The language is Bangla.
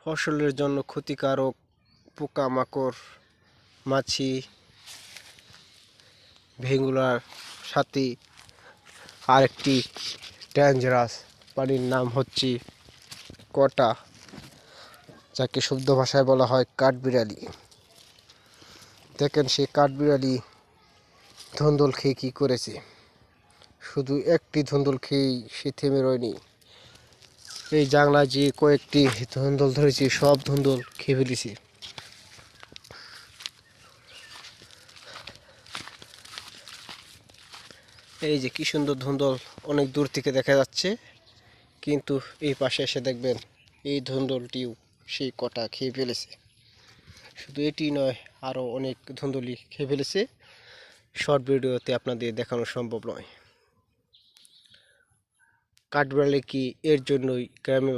ফসলের জন্য ক্ষতিকারক পোকামাকড়, মাছি, ভেঙ্গুলার সাথে আরেকটি ডেঞ্জারাস প্রাণীর নাম হচ্ছে কটা, যাকে শুদ্ধ ভাষায় বলা হয় কাঠবিড়ালি। দেখেন সে কাঠবিড়ালি ধুন্দুল খেয়ে কী করেছে। শুধু একটি ধুন্দুল খেয়েই সে থেমে রয়নি, এই জাংলায় যে কয়েকটি ধুন্দুল ধরেছে সব ধুন্দুল খেয়ে ফেলেছে। এই যে কি সুন্দর ধুন্দুল অনেক দূর থেকে দেখা যাচ্ছে, কিন্তু এই পাশে এসে দেখবেন এই ধুন্দুলটিও সেই কটা খেয়ে ফেলেছে। শুধু এটি নয়, আরও অনেক ধুন্দুলি খেয়ে ফেলেছে। শর্ট ভিডিওতে আপনাদের দেখানো সম্ভব নয়। কাঠবিড়ালি কি এর জন্যই গ্রামে